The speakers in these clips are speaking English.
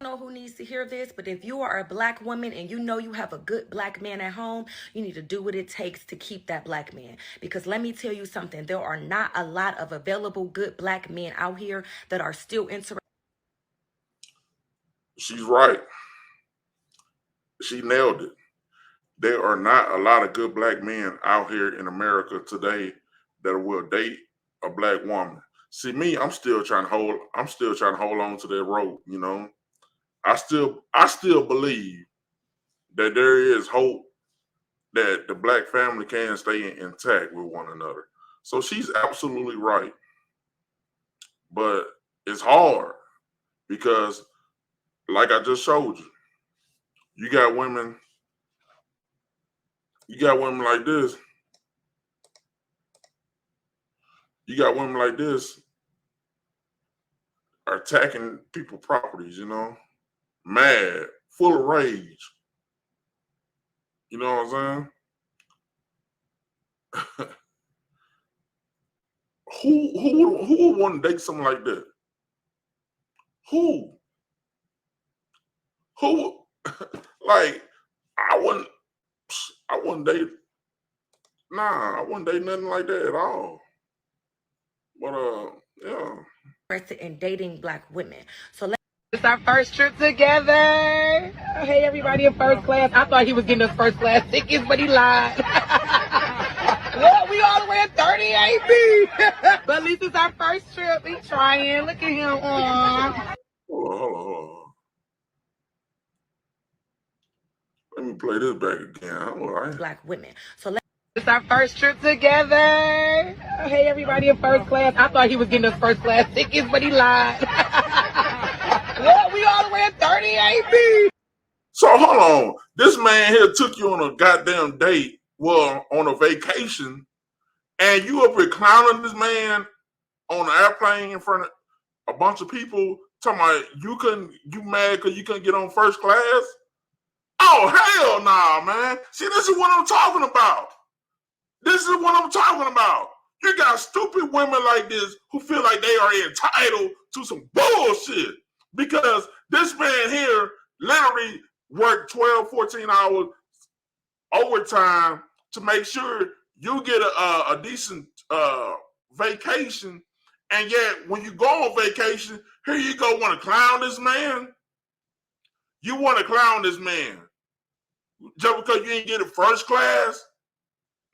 Know who needs to hear this, but if you are a black woman and you know you have a good black man at home, you need to do what it takes to keep that black man. Because let me tell you something, there are not a lot of available good black men out here that are still interested. She's right. She nailed it. There are not a lot of good black men out here in America today that will date a black woman. See me, I'm still trying to hold on to that rope, you know. I still believe that there is hope that the black family can stay intact with one another. So she's absolutely right. But it's hard because, like I just showed you, you got women like this. You got women like this are attacking people's properties, you know, mad, full of rage. You know what I'm saying? who would want to date something like that? Who? Like, I wouldn't date. Nah, I wouldn't date nothing like that at all. But yeah. Interested in dating black women. So it's our first trip together. Hey, everybody in first class. I thought he was getting us first class tickets, but he lied. Well, we all the way at 38 B. But at least it's our first trip. He's trying. Look at him. Hold on. Let me play this back again. All right. Black women. So it's our first trip together. Hey, everybody in first class. I thought he was getting us first class tickets, but he lied. Well, we all the way at 38 B. So hold on. This man here took you on a goddamn date, well, on a vacation, and you up here clowning this man on an airplane in front of a bunch of people, talking about you mad because you couldn't get on first class? Oh, hell nah, man. See, this is what I'm talking about. You got stupid women like this who feel like they are entitled to some bullshit because this man here literally worked 12, 14 hours overtime to make sure you get a decent vacation. And yet, when you go on vacation, here you go want to clown this man? You want to clown this man just because you ain't get it first class?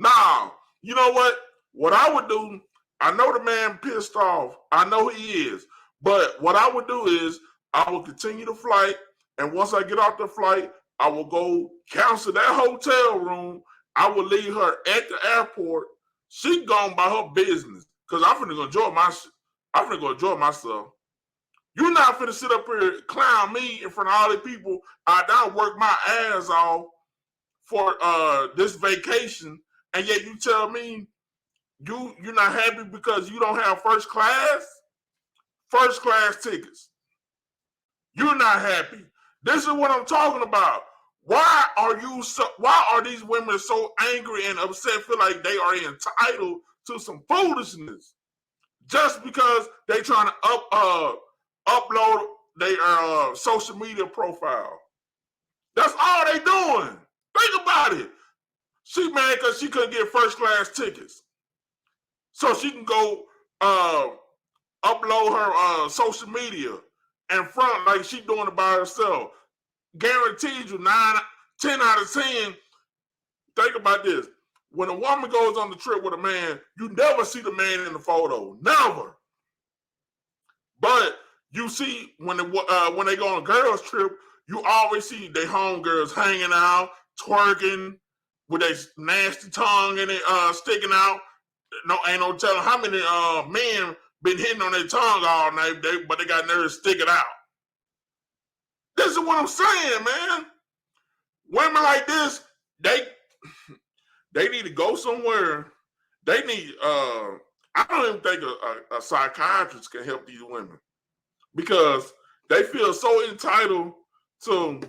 Nah, you know what? What I would do, I know the man pissed off. I know he is. But what I would do is I will continue the flight. And once I get off the flight, I will go cancel that hotel room. I will leave her at the airport. She gone by her business. Because I'm finna go enjoy myself. You're not finna sit up here clown me in front of all the people. I done work my ass off for this vacation. And yet you tell me you're not happy because you don't have first class tickets. You're not happy. This is what I'm talking about. Why are these women so angry and upset, feel like they are entitled to some foolishness just because they trying to upload their social media profile? That's all they doing. Think about it. She mad because she couldn't get first class tickets. So she can go upload her social media in front like she doing it by herself. Guaranteed you 10 out of 10. Think about this. When a woman goes on the trip with a man, you never see the man in the photo. Never. But you see when they go on a girls trip, you always see their homegirls hanging out, twerking, with their nasty tongue and it sticking out. No, ain't no telling how many men been hitting on their tongue all night, but they got nerves sticking out. This is what I'm saying, man. Women like this, they need to go somewhere. They need. I don't even think a psychiatrist can help these women because they feel so entitled to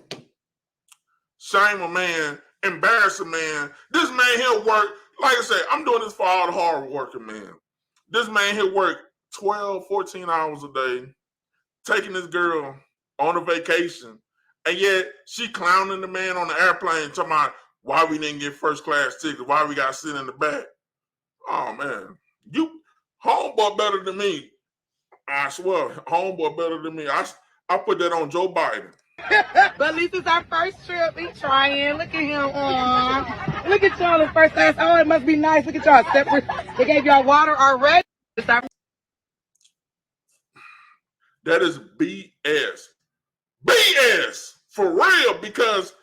shame a man, embarrass a man. This man here work, like I said, I'm doing this for all the hard working men. This man here work 12, 14 hours a day, taking this girl on a vacation, and yet she clowning the man on the airplane, talking about why we didn't get first class tickets, why we got to sit in the back. Oh man, you homeboy better than me. I swear, homeboy better than me. I put that on Joe Biden. But at least it's our first trip. He trying. Look at him. Look at y'all in first class. Oh, it must be nice. Look at y'all separate. They gave y'all water already. That is BS. BS for real, because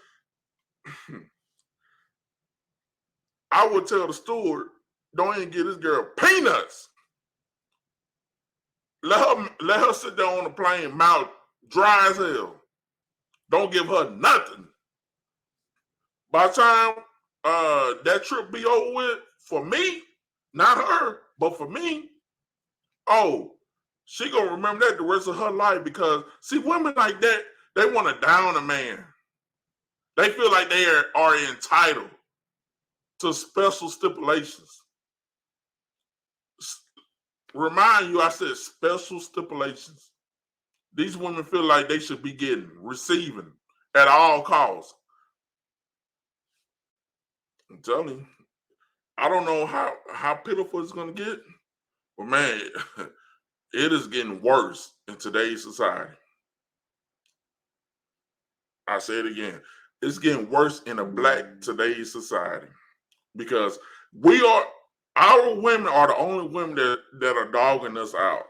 I would tell the steward, don't even give this girl peanuts. Let her sit down on the plane, mouth dry as hell. Don't give her nothing. By the time that trip be over with, for me, not her, but for me, oh, she gonna remember that the rest of her life, because see, women like that, they want to down a man. They feel like they are entitled to special stipulations. Remind you, I said special stipulations. These women feel like they should be receiving at all costs. I'm telling you, I don't know how pitiful it's going to get, but man, it is getting worse in today's society. I say it again. It's getting worse in a black today's society, because our women are the only women that are dogging us out.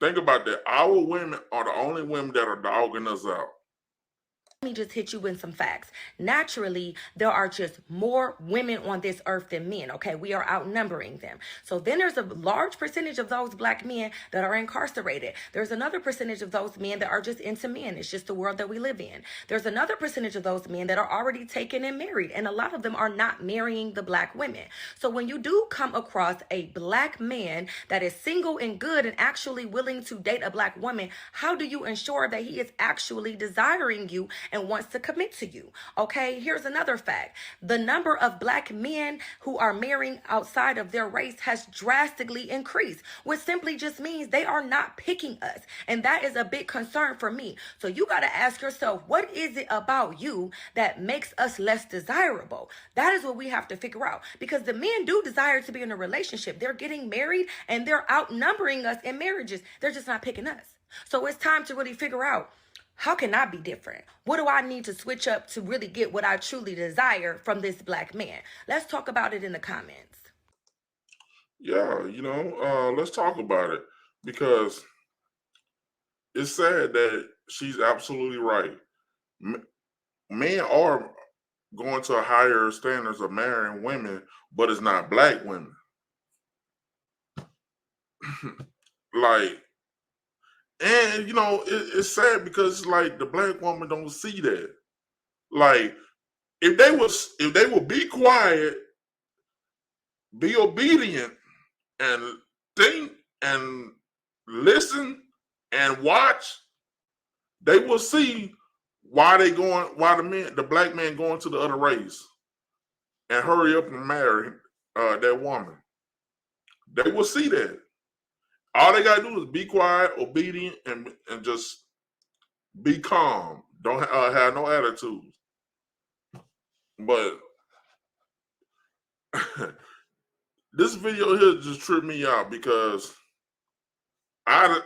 Think about that. Our women are the only women that are dogging us out. Let me just hit you with some facts. Naturally, there are just more women on this earth than men, okay? We are outnumbering them. So then there's a large percentage of those black men that are incarcerated. There's another percentage of those men that are just into men. It's just the world that we live in. There's another percentage of those men that are already taken and married, and a lot of them are not marrying the black women. So when you do come across a black man that is single and good and actually willing to date a black woman, how do you ensure that he is actually desiring you and wants to commit to you? Okay, here's another fact. The number of black men who are marrying outside of their race has drastically increased, which simply just means they are not picking us. And that is a big concern for me. So you got to ask yourself, what is it about you that makes us less desirable? That is what we have to figure out, because the men do desire to be in a relationship. They're getting married and they're outnumbering us in marriages. They're just not picking us. So it's time to really figure out, how can I be different? What do I need to switch up to really get what I truly desire from this black man? Let's talk about it in the comments. Yeah, let's talk about it, because it's sad that she's absolutely right. Men are going to higher standards of marrying women, but it's not black women. And it's sad, because like the black woman don't see that. Like, if they would be quiet, be obedient, and think and listen and watch, they will see why the black man going to the other race and hurry up and marry that woman. They will see that. All they gotta do is be quiet, obedient, and just be calm. Don't have no attitude. But this video here just tripped me out, because I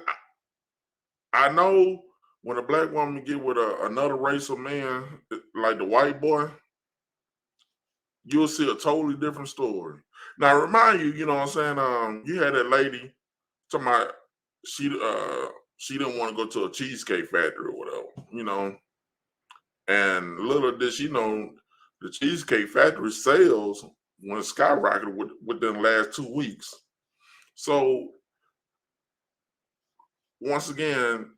know when a black woman get with another race of man, like the white boy, you'll see a totally different story. Now, I remind you, you know what I'm saying? You had that lady talking about she didn't want to go to a cheesecake factory or whatever, And little did she know, the Cheesecake Factory sales went skyrocketed within the last 2 weeks. So once again,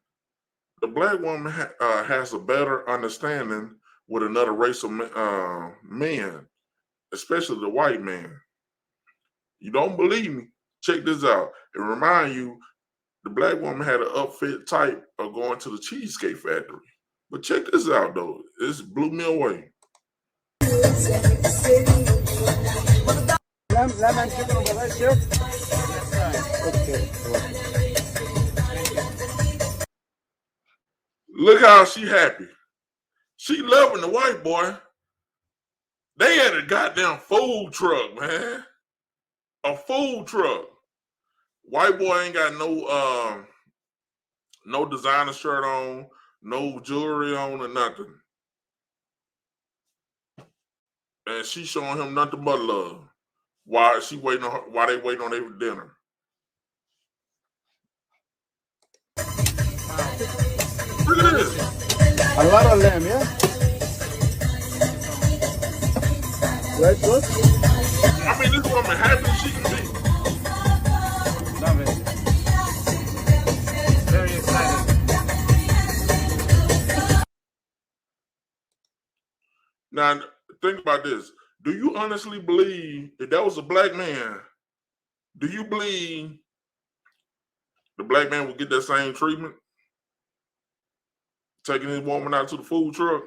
the black woman has a better understanding with another race of men, especially the white man. You don't believe me? Check this out. And remind you, the black woman had an upfit type of going to the Cheesecake Factory. But check this out, though. This blew me away. Look how she happy. She loving the white boy. They had a goddamn food truck, man. A food truck. White boy ain't got no designer shirt on, no jewelry on or nothing. And she showing him nothing but love. While they waiting on their dinner. Look at this. A lot of them, yeah? Right, good? I mean, this woman happy as she can be. Love it. Very excited. Now, think about this. Do you honestly believe if that was a black man, do you believe the black man would get that same treatment? Taking his woman out to the food truck?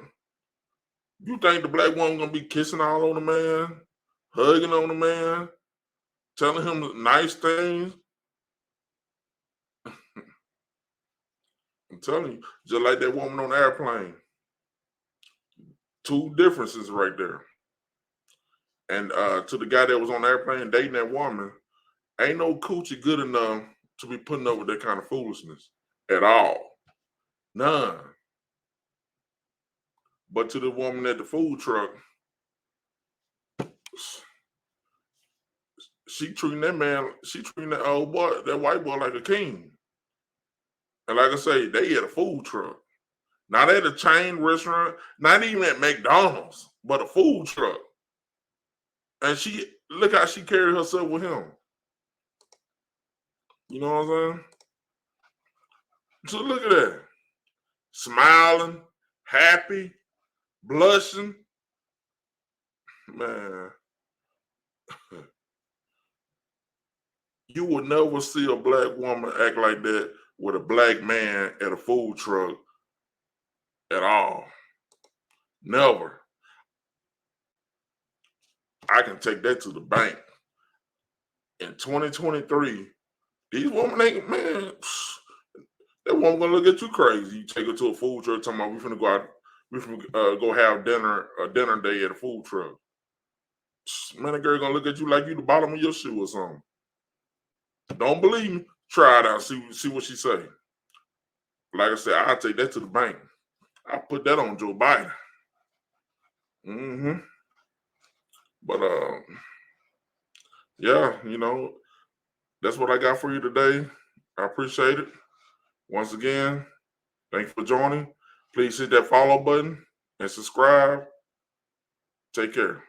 You think the black woman gonna be kissing all on the man, hugging on the man, telling him nice things? I'm telling you, just like that woman on the airplane. Two differences right there. And to the guy that was on the airplane dating that woman, ain't no coochie good enough to be putting up with that kind of foolishness at all. None. But to the woman at the food truck, she treating that old boy, that white boy like a king. And like I say, they at a food truck. Not at a chain restaurant, not even at McDonald's, but a food truck. And look how she carried herself with him. You know what I'm saying? So look at that. Smiling, happy, blushing. Man. You will never see a black woman act like that with a black man at a food truck at all. Never. I can take that to the bank. In 2023, these women ain't, man, that woman gonna look at you crazy. You take her to a food truck talking about we finna go out, we finna go have a dinner day at a food truck. Man, that girl gonna look at you like you the bottom of your shoe or something. Don't believe me? Try it out. See what she say. Like I said, I'll take that to the bank. I'll put that on Joe Biden. But yeah, you know, that's what I got for you today. I appreciate it. Once again, thank you for joining. Please hit that follow button and subscribe. Take care.